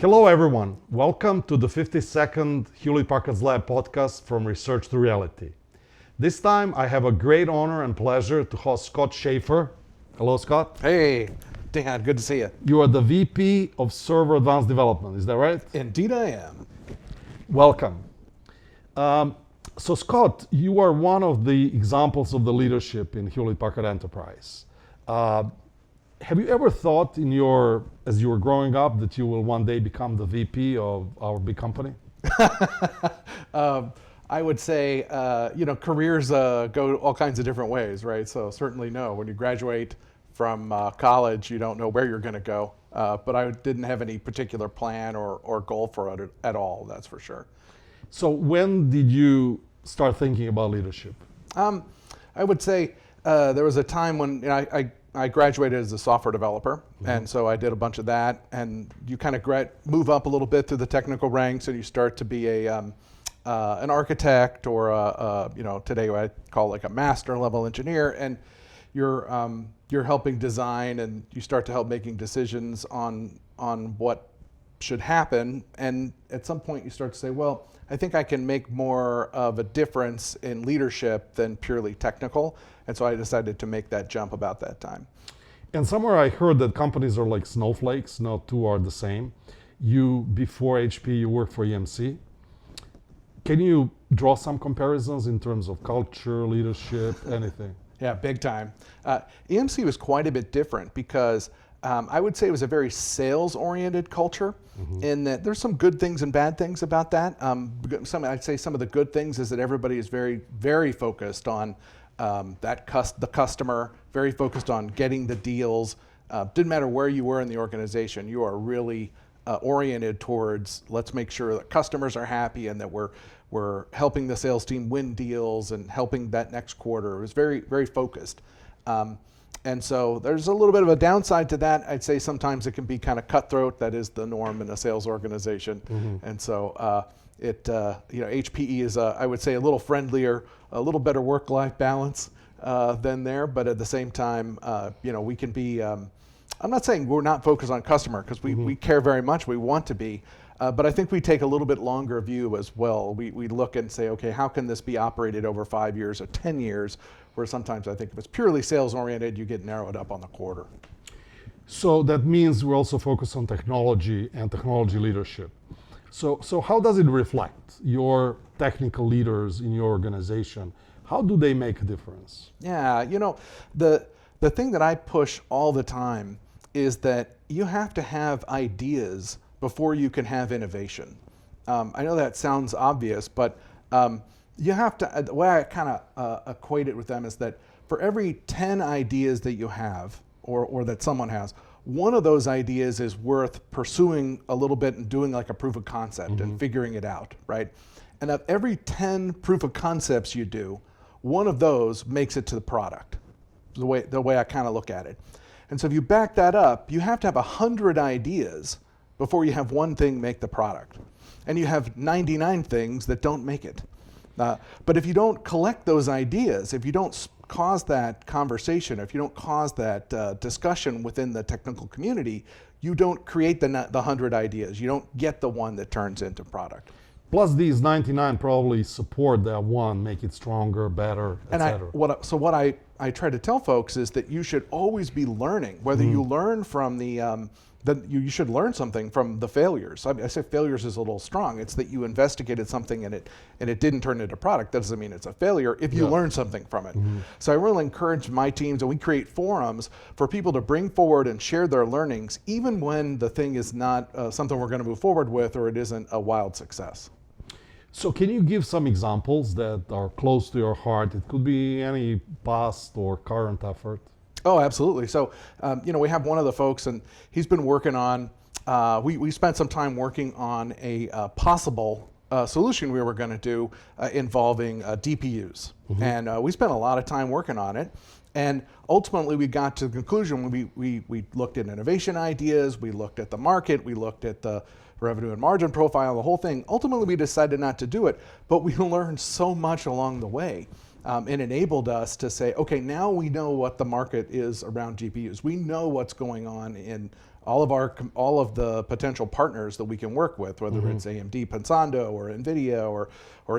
Hello everyone, welcome to the 52nd Hewlett Packard's Lab podcast from Research to Reality. This time I have a great honor and pleasure to host Scott Shaffer. Hello Scott. Hey, Dan, good to see you. You are the VP of Server Advanced Development, is that right? Indeed I am. Welcome. So Scott, you are one of the examples of the leadership in Hewlett Packard Enterprise. Have you ever thought as you were growing up that you will one day become the VP of our big company? I would say, careers go all kinds of different ways, right? So certainly no. When you graduate from college, you don't know where you're going to go. But I didn't have any particular plan or goal for it at all, that's for sure. So when did you start thinking about leadership? I would say there was a time when I graduated as a software developer, and so I did a bunch of that. And you kind of move up a little bit through the technical ranks, and you start to be an architect, or today what I call like a master level engineer. And you're helping design, and you start to help making decisions on what should happen. And at some point, you start to say, well, I think I can make more of a difference in leadership than purely technical. And so I decided to make that jump about that time. And somewhere I heard that companies are like snowflakes, no two are the same. You, before HPE, you worked for EMC. Can you draw some comparisons in terms of culture, leadership, anything? Yeah, big time. EMC was quite a bit different because I would say it was a very sales-oriented culture, in that there's some good things and bad things about that. I'd say some of the good things is that everybody is very, very focused on the customer, very focused on getting the deals. Didn't matter where you were in the organization, you are really oriented towards, let's make sure that customers are happy and that we're helping the sales team win deals and helping that next quarter. It was very, very focused. And so there's a little bit of a downside to that. I'd say sometimes it can be kind of cutthroat. That is the norm in a sales organization. And so HPE is, I would say, a little friendlier, a little better work-life balance than there. But at the same time, we can be, I'm not saying we're not focused on customer, because we care very much, we want to be. But I think we take a little bit longer view as well. We look and say, okay, how can this be operated over 5 years or 10 years? Where sometimes I think if it's purely sales oriented, you get narrowed up on the quarter. So that means we're also focused on technology and technology leadership. So how does it reflect your technical leaders in your organization? How do they make a difference? Yeah, the thing that I push all the time is that you have to have ideas before you can have innovation. I know that sounds obvious, but you have to, the way I kind of equate it with them is that for every 10 ideas that you have, or that someone has, one of those ideas is worth pursuing a little bit and doing like a proof of concept and figuring it out, right? And of every 10 proof of concepts you do, one of those makes it to the product, the way I kind of look at it. And so if you back that up, you have to have 100 ideas before you have one thing make the product. And you have 99 things that don't make it. But if you don't collect those ideas, if you don't cause that conversation, if you don't cause that discussion within the technical community, you don't create the 100 ideas. You don't get the one that turns into product. Plus these 99 probably support that one, make it stronger, better, etc. So what I try to tell folks is that you should always be learning, whether you learn from you should learn something from the failures. I say failures is a little strong. It's that you investigated something and it didn't turn into a product. That doesn't mean it's a failure if you learn something from it. So I really encourage my teams, and we create forums for people to bring forward and share their learnings, even when the thing is not something we're going to move forward with, or it isn't a wild success. So can you give some examples that are close to your heart? It could be any past or current effort. Oh, absolutely. So, we have one of the folks, and he's been working on, we spent some time working on a possible solution we were going to do involving DPUs. And we spent a lot of time working on it. And ultimately, we got to the conclusion, we looked at innovation ideas, we looked at the market, we looked at the revenue and margin profile, the whole thing. Ultimately, we decided not to do it, but we learned so much along the way. It enabled us to say, okay, now we know what the market is around GPUs. We know what's going on in all of the potential partners that we can work with, whether it's AMD, Pensando, or NVIDIA, or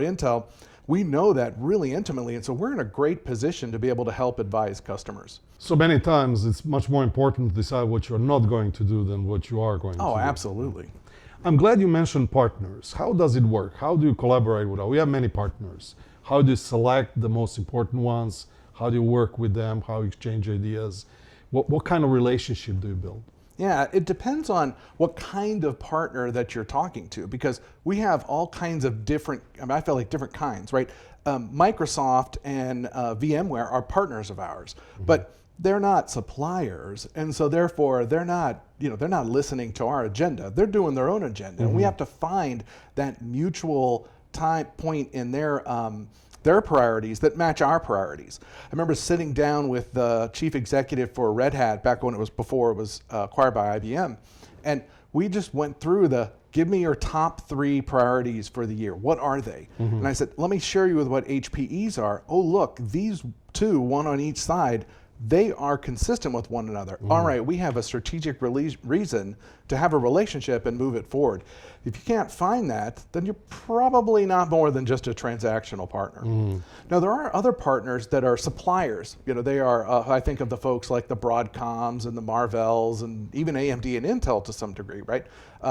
Intel. We know that really intimately, and so we're in a great position to be able to help advise customers. So many times it's much more important to decide what you're not going to do than what you are going to do. Oh, absolutely. I'm glad you mentioned partners. How does it work? How do you collaborate with them? We have many partners. How do you select the most important ones? How do you work with them? How you exchange ideas? What kind of relationship do you build? Yeah, it depends on what kind of partner that you're talking to, because we have all kinds of different, I feel like different kinds, right? Microsoft and VMware are partners of ours, but they're not suppliers, and so therefore they're not listening to our agenda. They're doing their own agenda, and we have to find that mutual point in their priorities that match our priorities. I remember sitting down with the chief executive for Red Hat back when before it was acquired by IBM, and we just went through give me your top 3 priorities for the year. What are they? And I said, let me share you with what HPE's are. Oh, look, these 2, one on each side, they are consistent with one another. All right, we have a strategic reason to have a relationship and move it forward. If you can't find that, then you're probably not more than just a transactional partner. Now, there are other partners that are suppliers. They are, I think of the folks like the Broadcoms and the Marvells and even AMD and Intel to some degree, right?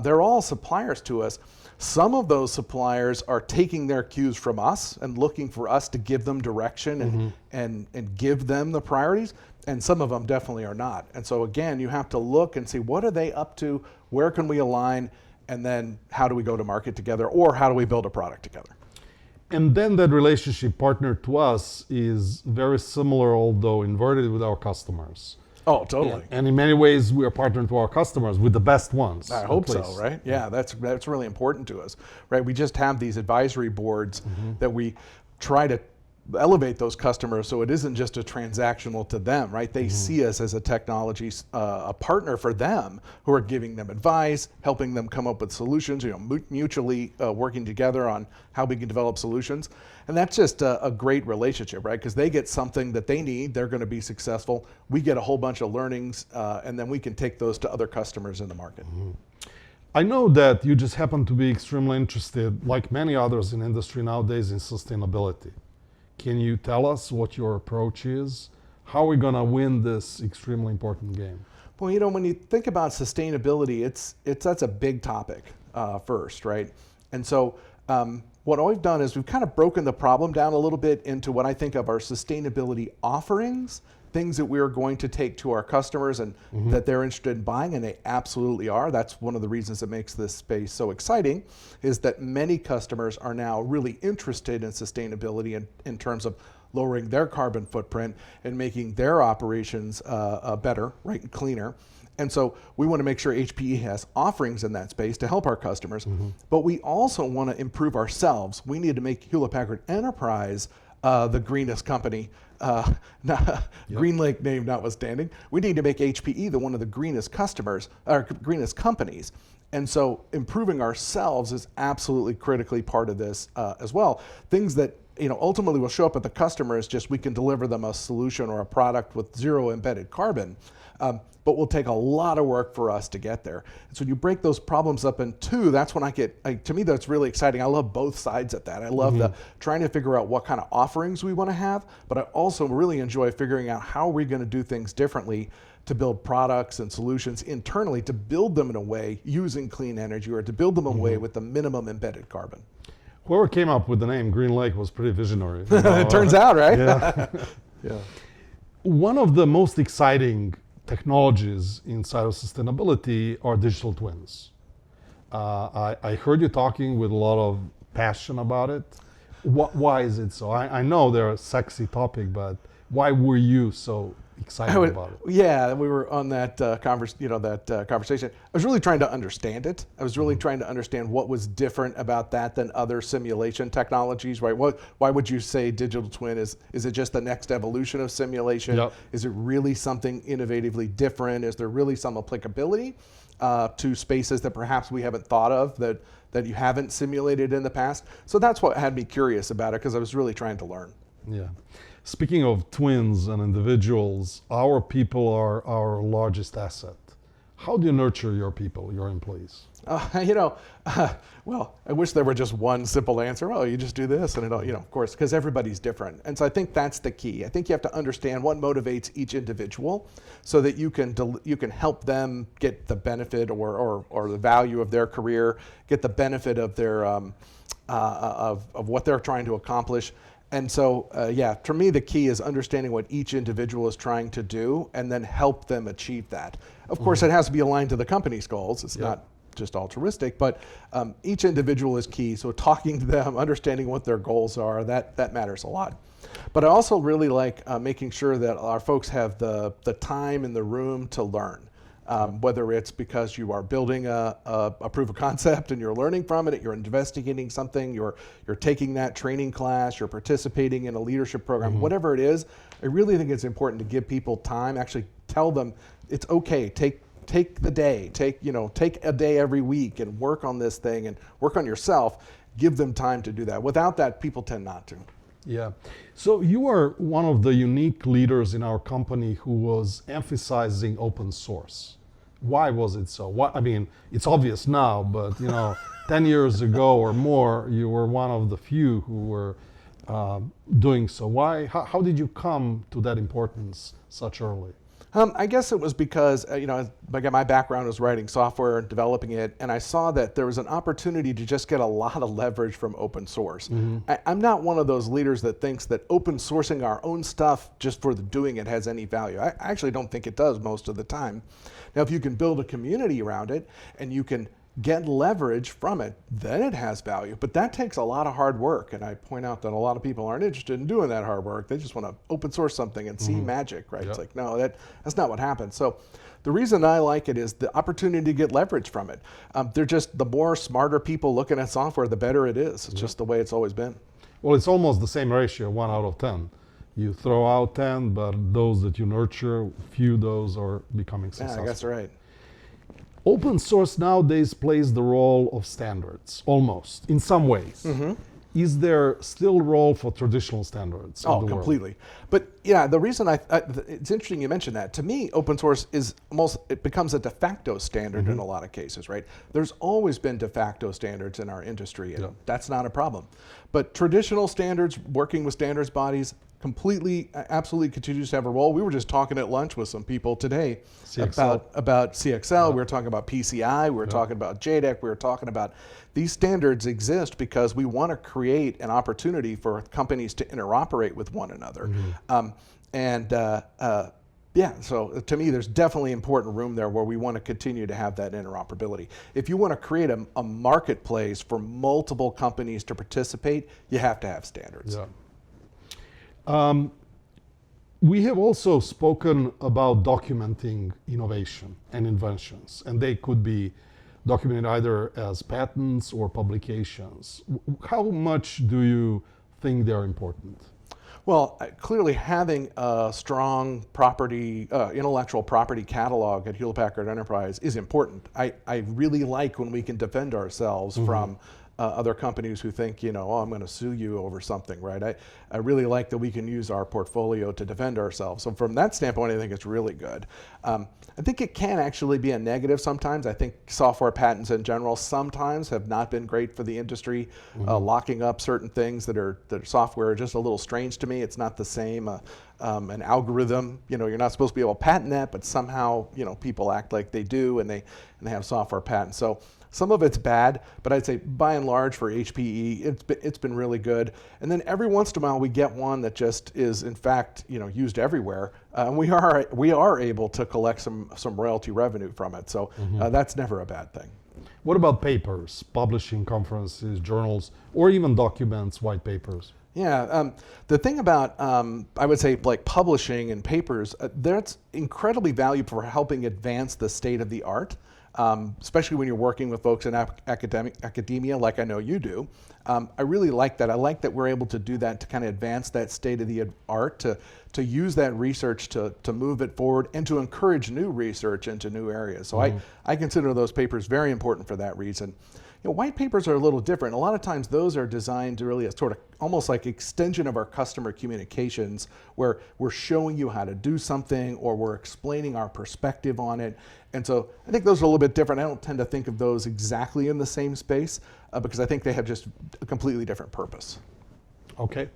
They're all suppliers to us. Some of those suppliers are taking their cues from us and looking for us to give them direction and give them the priorities, and some of them definitely are not. And so again, you have to look and see, what are they up to, where can we align, and then how do we go to market together, or how do we build a product together? And then that relationship partner to us is very similar, although inverted, with our customers. Oh, totally. And in many ways, we are partnering to our customers with the best ones. I hope so, right? Yeah, that's really important to us, right? We just have these advisory boards that we try to elevate those customers so it isn't just a transactional to them, right? They see us as a technology, a partner for them, who are giving them advice, helping them come up with solutions, mutually working together on how we can develop solutions. And that's just a great relationship, right? Because they get something that they need, they're going to be successful. We get a whole bunch of learnings, and then we can take those to other customers in the market. I know that you just happen to be extremely interested, like many others in industry nowadays, in sustainability. Can you tell us what your approach is? How are we going to win this extremely important game? Well, when you think about sustainability, that's a big topic first, right? And so what we've done is we've kind of broken the problem down a little bit into what I think of our sustainability offerings, things that we are going to take to our customers and that they're interested in buying, and they absolutely are. That's one of the reasons that makes this space so exciting, is that many customers are now really interested in sustainability in terms of lowering their carbon footprint and making their operations better, right, and cleaner. And so we want to make sure HPE has offerings in that space to help our customers, but we also want to improve ourselves. We need to make Hewlett-Packard Enterprise the greenest company, Green Lake name notwithstanding. We need to make HPE one of the greenest customers, or greenest companies. And so improving ourselves is absolutely critically part of this as well. Things that ultimately will show up at the customer is just we can deliver them a solution or a product with 0 embedded carbon. But will take a lot of work for us to get there. And so when you break those problems up in 2, that's when to me, that's really exciting. I love both sides of that. I love the trying to figure out what kind of offerings we want to have, but I also really enjoy figuring out how we're going to do things differently to build products and solutions internally, to build them in a way using clean energy, or to build them in a way with the minimum embedded carbon. Whoever came up with the name Green Lake was pretty visionary. It turns out, right? Yeah. Yeah. One of the most exciting technologies inside of sustainability are digital twins. I heard you talking with a lot of passion about it. Why is it so? I know they're a sexy topic, but why were you so excited about it? Yeah, we were on that conversation. I was really trying to understand it. I was really trying to understand what was different about that than other simulation technologies, right? Why would you say digital twin is it just the next evolution of simulation? Yep. Is it really something innovatively different? Is there really some applicability to spaces that perhaps we haven't thought of, that you haven't simulated in the past? So that's what had me curious about it, because I was really trying to learn. Yeah. Speaking of twins and individuals, our people are our largest asset. How do you nurture your people, your employees? You know, well, I wish there were just one simple answer. Oh, you just do this, and it'll, you know, of course, because everybody's different. And so I think that's the key. I think you have to understand what motivates each individual, so that you can help them get the benefit or the value of their career, get the benefit of their of what they're trying to accomplish. And so, yeah, for me, the key is understanding what each individual is trying to do and then help them achieve that. Of course, it has to be aligned to the company's goals. It's not just altruistic, but each individual is key. So talking to them, understanding what their goals are, that matters a lot. But I also really like making sure that our folks have the time and the room to learn. Whether it's because you are building a proof of concept and you're learning from it, you're investigating something, you're taking that training class, you're participating in a leadership program, whatever it is, I really think it's important to give people time, actually tell them it's okay, take the day, take a day every week and work on this thing and work on yourself, give them time to do that. Without that, people tend not to. Yeah. So you are one of the unique leaders in our company who was emphasizing open source. Why was it so? I mean, it's obvious now, but 10 years ago or more, you were one of the few who were doing so. Why? How did you come to that importance such early? I guess it was because, my background was writing software and developing it, and I saw that there was an opportunity to just get a lot of leverage from open source. I'm not one of those leaders that thinks that open sourcing our own stuff just for the doing it has any value. I actually don't think it does most of the time. Now, if you can build a community around it and you can get leverage from it, then it has value. But that takes a lot of hard work. And I point out that a lot of people aren't interested in doing that hard work. They just want to open source something and see magic, right? Yep. It's like, no, that's not what happens. So the reason I like it is the opportunity to get leverage from it. They're just, the more smarter people looking at software, the better it is. It's just the way it's always been. Well, it's almost the same ratio, 1 out of 10. You throw out 10, but those that you nurture, few those are becoming successful. Yeah, I guess right. Open source nowadays plays the role of standards, almost, in some ways. Is there still a role for traditional standards in the world? Completely. But yeah, the reason it's interesting you mentioned that. To me, open source it becomes a de facto standard in a lot of cases, right? There's always been de facto standards in our industry, and that's not a problem. But traditional standards, working with standards bodies, absolutely continues to have a role. We were just talking at lunch with some people today about CXL. We were talking about PCI. We were talking about JDEC. We were talking about these standards exist because we want to create an opportunity for companies to interoperate with one another. So to me, there's definitely important room there where we want to continue to have that interoperability. If you want to create a marketplace for multiple companies to participate, you have to have standards. Yeah. We have also spoken about documenting innovation and inventions, and they could be documented either as patents or publications. How much do you think they're important? Well, clearly having a strong intellectual property catalog at Hewlett-Packard Enterprise is important. I really like when we can defend ourselves from other companies who think, I'm going to sue you over something, right? I really like that we can use our portfolio to defend ourselves. So from that standpoint, I think it's really good. I think it can actually be a negative sometimes. I think software patents in general sometimes have not been great for the industry. Locking up certain things that are software are just a little strange to me. It's not the same. An algorithm, you're not supposed to be able to patent that, but somehow, people act like they do, and they have software patents. So some of it's bad, but I'd say by and large for HPE, it's been really good. And then every once in a while we get one that just is in fact used everywhere, and we are able to collect some royalty revenue from it. So that's never a bad thing. What about papers, publishing conferences, journals, or even documents, white papers? Yeah, the thing about, I would say, like publishing and papers, that's incredibly valuable for helping advance the state of the art, especially when you're working with folks in academia like I know you do. I really like that. I like that we're able to do that to kind of advance that state of the art, to use that research to move it forward and to encourage new research into new areas. So I consider those papers very important for that reason. white papers are a little different. A lot of times those are designed to really sort of almost like extension of our customer communications, where we're showing you how to do something or we're explaining our perspective on it. And so I think those are a little bit different. I don't tend to think of those exactly in the same space because I think they have just a completely different purpose. Okay.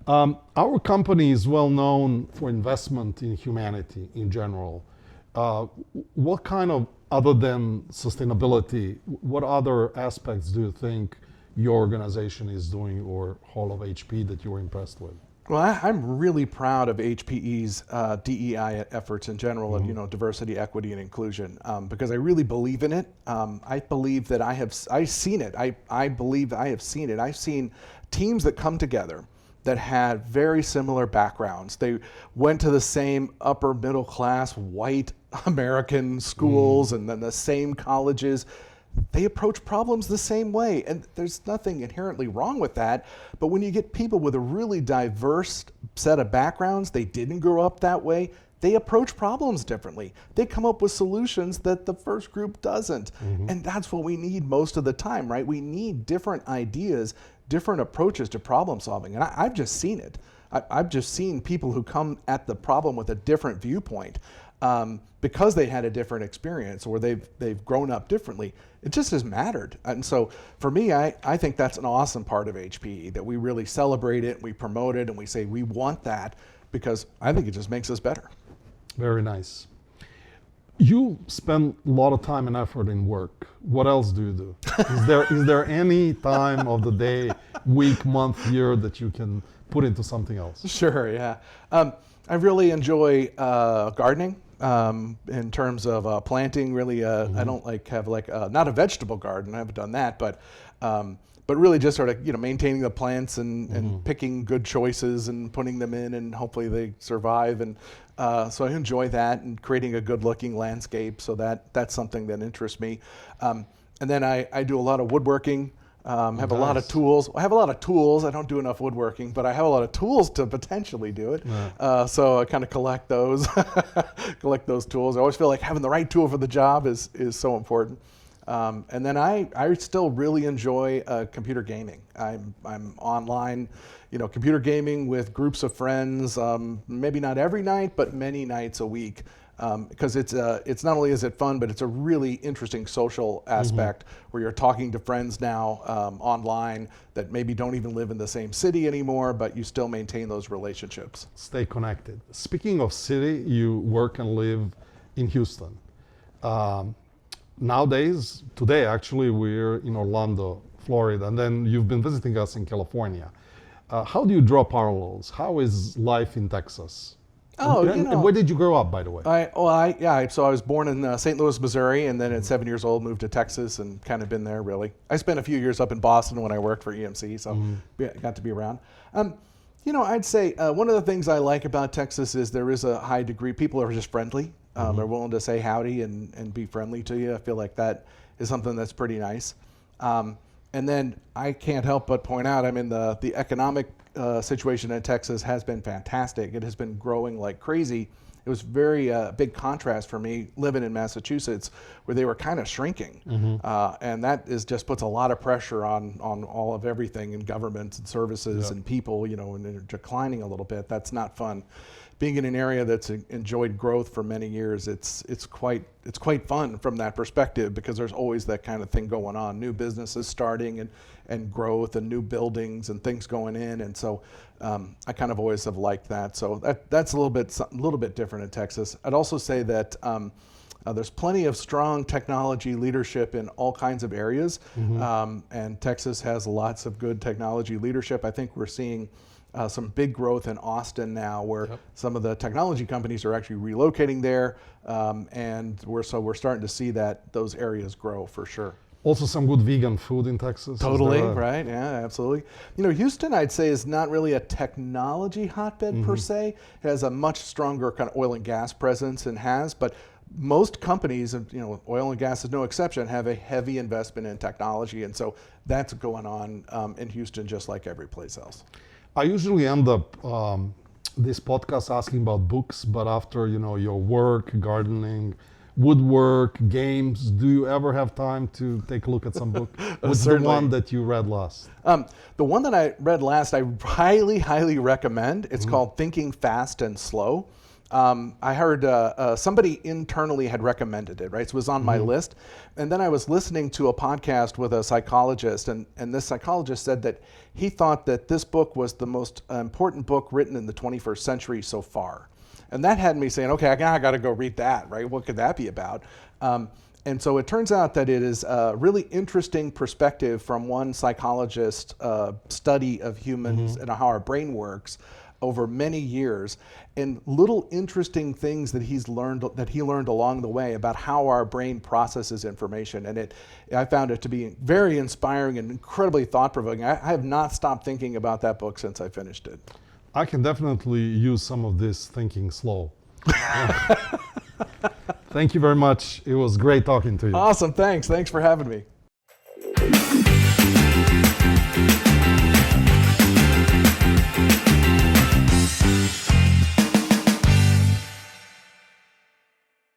Our company is well known for investment in humanity in general. What kind of, other than sustainability, what other aspects do you think your organization is doing, or Hall of HP, that you were impressed with? Well, I'm really proud of HPE's DEI efforts in general, of diversity, equity, and inclusion, because I really believe in it. I believe that I've seen it. I believe I have seen it. I've seen teams that come together that had very similar backgrounds. They went to the same upper middle class white American schools and then the same colleges. They approach problems the same way, and there's nothing inherently wrong with that. But when you get people with a really diverse set of backgrounds, they didn't grow up that way, they approach problems differently. They come up with solutions that the first group doesn't. And that's what we need most of the time, right? We need different ideas, different approaches to problem solving. And I've just seen it. I've just seen people who come at the problem with a different viewpoint because they had a different experience or they've grown up differently. It just has mattered. And so for me, I think that's an awesome part of HPE, that we really celebrate it, we promote it, and we say we want that, because I think it just makes us better. Very nice. You spend a lot of time and effort in work. What else do you do? Is there any time of the day, week, month, year that you can put into something else? Sure, yeah. I really enjoy gardening in terms of planting. Really, I don't have not a vegetable garden. I haven't done that, but really just sort of maintaining the plants and picking good choices and putting them in, and hopefully they survive. And so I enjoy that, and creating a good-looking landscape. So that's something that interests me. And then I do a lot of woodworking. Have a lot of tools. I have a lot of tools. I don't do enough woodworking, but I have a lot of tools to potentially do it. Yeah. So I kind of collect those, collect those tools. I always feel like having the right tool for the job is so important. And then I still really enjoy computer gaming. I'm online, computer gaming with groups of friends. Maybe not every night, but many nights a week. Because it's not only is it fun, but it's a really interesting social aspect where you're talking to friends now online that maybe don't even live in the same city anymore, but you still maintain those relationships. Stay connected. Speaking of city, you work and live in Houston. Nowadays, today actually, we're in Orlando, Florida, and then you've been visiting us in California. How do you draw parallels? How is life in Texas? Oh, and where did you grow up, by the way? So I was born in St. Louis, Missouri, and then at 7 years old moved to Texas and kind of been there really. I spent a few years up in Boston when I worked for EMC, so got to be around. I'd say one of the things I like about Texas is there is a high degree, people are just friendly. They're willing to say howdy and be friendly to you. I feel like that is something that's pretty nice. And then I can't help but point out, the economic situation in Texas has been fantastic. It has been growing like crazy. It was very big contrast for me living in Massachusetts, where they were kind of shrinking, and that just puts a lot of pressure on all of everything in government and services and people, and they're declining a little bit. That's not fun. Being in an area that's enjoyed growth for many years, it's quite fun from that perspective, because there's always that kind of thing going on, new businesses starting and growth and new buildings and things going in, and so I kind of always have liked that. So that's a little bit different in Texas. I'd also say that there's plenty of strong technology leadership in all kinds of areas, and Texas has lots of good technology leadership. I think we're seeing some big growth in Austin now, where some of the technology companies are actually relocating there, and we're starting to see those areas grow for sure. Also some good vegan food in Texas. Totally, right, yeah, absolutely. Houston, I'd say, is not really a technology hotbed per se. It has a much stronger kind of oil and gas presence but most companies, oil and gas is no exception, have a heavy investment in technology, and so that's going on in Houston just like every place else. I usually end up this podcast asking about books, but after your work, gardening, woodwork, games. Do you ever have time to take a look at some book? What's the Certainly. one that you read last? The one that I read last, I highly, highly recommend. It's called Thinking Fast and Slow. I heard somebody internally had recommended it, right? So it was on my list. And then I was listening to a podcast with a psychologist, and this psychologist said that he thought that this book was the most important book written in the 21st century so far. And that had me saying, okay, I got to go read that, right? What could that be about? And so it turns out that it is a really interesting perspective from one psychologist's study of humans and how our brain works over many years, and little interesting things that he learned along the way about how our brain processes information. And I found it to be very inspiring and incredibly thought-provoking. I have not stopped thinking about that book since I finished it. I can definitely use some of this thinking slow. Thank you very much. It was great talking to you. Awesome, thanks for having me.